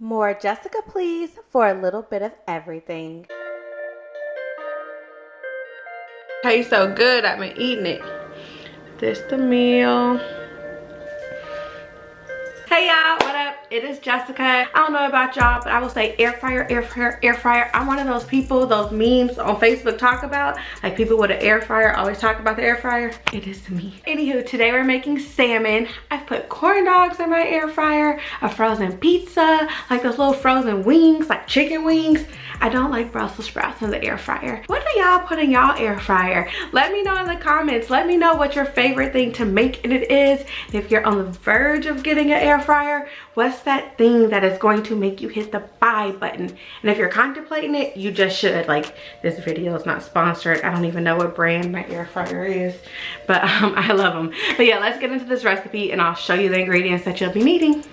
More Jessica, please, for a little bit of everything. Tastes so good, I've been eating it. This the meal. Hey y'all, what up? It is Jessica. I don't know about y'all, but I will say air fryer, air fryer, air fryer. I'm one of those people, those memes on Facebook talk about, like people with an air fryer always talk about the air fryer. It is me. Anywho, today we're making salmon. I've put corn dogs in my air fryer, a frozen pizza, like those little frozen wings, like chicken wings. I don't like Brussels sprouts in the air fryer. What do y'all put in y'all air fryer? Let me know in the comments. Let me know what your favorite thing to make in it is. If you're on the verge of getting an air fryer, what's that thing that is going to make you hit the buy button? And if you're contemplating it, you just should. Like, this video is not sponsored. I don't even know what brand my air fryer is, but I love them. But yeah, let's get into this recipe and I'll show you the ingredients that you'll be needing.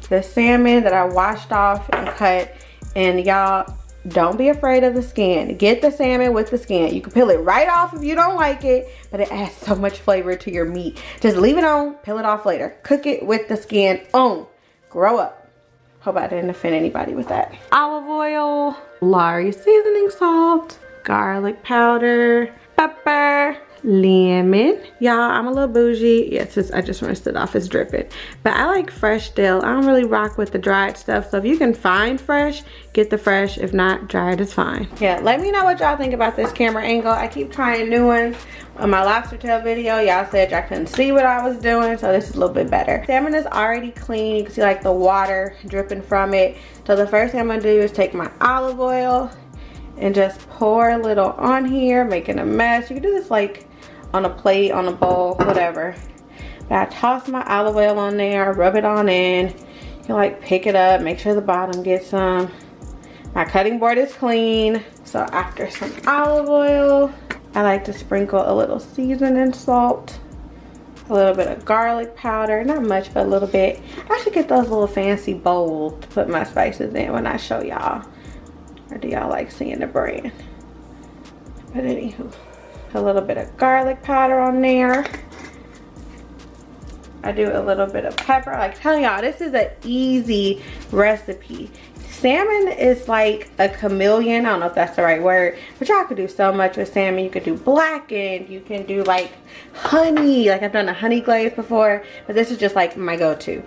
The salmon that I washed off and cut, and y'all, don't be afraid of the skin. Get the salmon with the skin. You can peel it right off if you don't like it, but it adds so much flavor to your meat. Just leave it on, peel it off later. Cook it with the skin on. Grow up. Hope I didn't offend anybody with that. Olive oil, Lari seasoning salt, garlic powder, pepper, lemon. Y'all, I'm a little bougie. Yes, I just rinsed it off, it's dripping. But I like fresh dill. I don't really rock with the dried stuff. So if you can find fresh, get the fresh. If not, dried is fine. Yeah, let me know what y'all think about this camera angle. I keep trying new ones. On my lobster tail video, y'all said y'all couldn't see what I was doing, so this is a little bit better. Salmon is already clean. You can see like the water dripping from it. So the first thing I'm gonna do is take my olive oil and just pour a little on here, making a mess. You can do this like on a plate, on a bowl, whatever. But I toss my olive oil on there, rub it on in. You can like pick it up, make sure the bottom gets some. My cutting board is clean. So after some olive oil, I like to sprinkle a little seasoning salt, a little bit of garlic powder, not much, but a little bit. I should get those little fancy bowls to put my spices in when I show y'all. Or do y'all like seeing the brand? But anywho, a little bit of garlic powder on there. I do a little bit of pepper. Like telling y'all, this is an easy recipe. Salmon is like a chameleon. I don't know if that's the right word, but y'all could do so much with salmon. You could do blackened, you can do like honey. Like I've done a honey glaze before, but this is just like my go-to.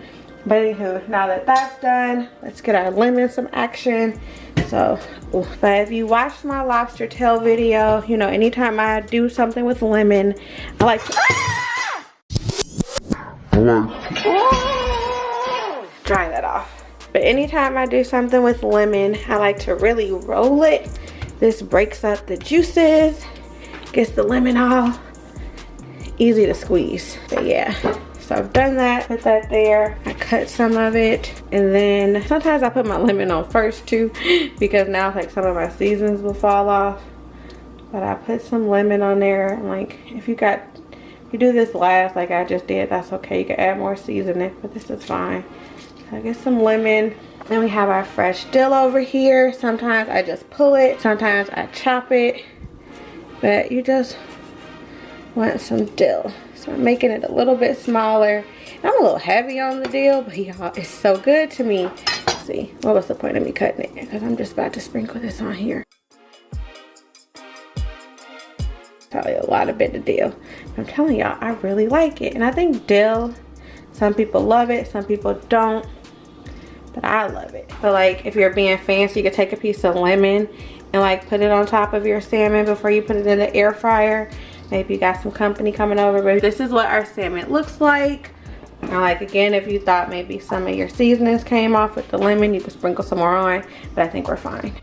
But anywho, now that that's done, let's get our lemon some action. So, but if you watched my lobster tail video, you know, anytime I do something with lemon, I like to dry that off. But anytime I do something with lemon, I like to really roll it. This breaks up the juices, gets the lemon all easy to squeeze. But yeah, so I've done that, put that there. I cut some of it, and then sometimes I put my lemon on first too, because now like some of my seasons will fall off. But I put some lemon on there. And like if you do this last like I just did, that's okay. You can add more seasoning, but this is fine. I get some lemon. Then we have our fresh dill over here. Sometimes I just pull it, sometimes I chop it, but you just want some dill. So I'm making it a little bit smaller. I'm a little heavy on the dill, but y'all, it's so good to me. Let's see, what was the point of me cutting it? Because I'm just about to sprinkle this on here. Probably a lot of bit of dill. I'm telling y'all, I really like it. And I think dill, some people love it, some people don't. But I love it. So like if you're being fancy, you could take a piece of lemon and like put it on top of your salmon before you put it in the air fryer. Maybe you got some company coming over, but this is what our salmon looks like. And like again, if you thought maybe some of your seasonings came off with the lemon, you could sprinkle some more on, but I think we're fine.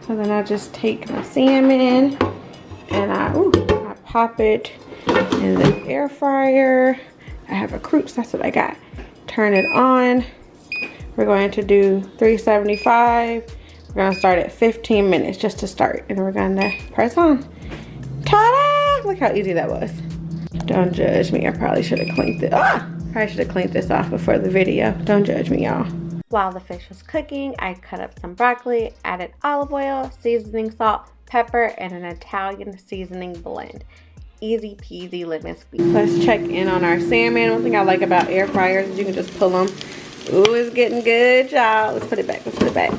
So then I just take my salmon and I pop it in the air fryer. I have a Crux, that's what I got. Turn it on. We're going to do 375. We're gonna start at 15 minutes just to start, and we're gonna press on. Ta-da! Look how easy that was. Don't judge me. I probably should have cleaned it. Probably should have cleaned this off before the video. Don't judge me, y'all. While the fish was cooking, I cut up some broccoli, added olive oil, seasoning salt, pepper, and an Italian seasoning blend. Easy peasy lemon squeeze. Let's check in on our salmon. One thing I like about air fryers is you can just pull them. Ooh, it's getting good, y'all. Let's put it back. Let's put it back.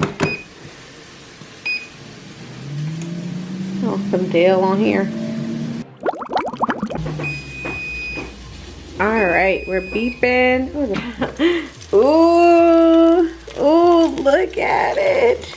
Oh, some dill on here. All right, we're beeping. Ooh, ooh, look at it.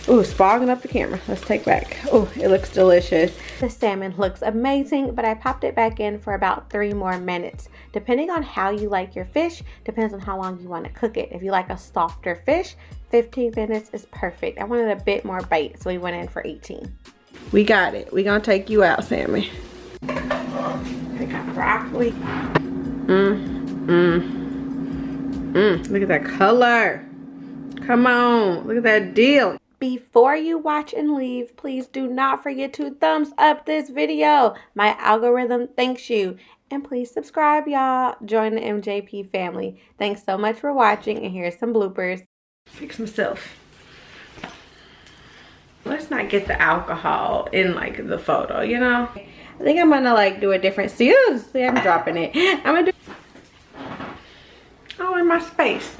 Ooh, it's fogging up the camera. Let's take back. Ooh, it looks delicious. The salmon looks amazing, but I popped it back in for about 3 more minutes. Depending on how you like your fish, depends on how long you want to cook it. If you like a softer fish, 15 minutes is perfect. I wanted a bit more bite, so we went in for 18. We got it. We're gonna take you out, Sammy. We got broccoli. Look at that color. Come on, look at that dill. Before you watch and leave, please do not forget to thumbs up this video. My algorithm thanks you. And please subscribe, y'all. Join the MJP family. Thanks so much for watching, and here's some bloopers. Fix myself. Let's not get the alcohol in like the photo, you know? I think I'm gonna like do a different, see I'm dropping it. I'm gonna do, oh, in my space.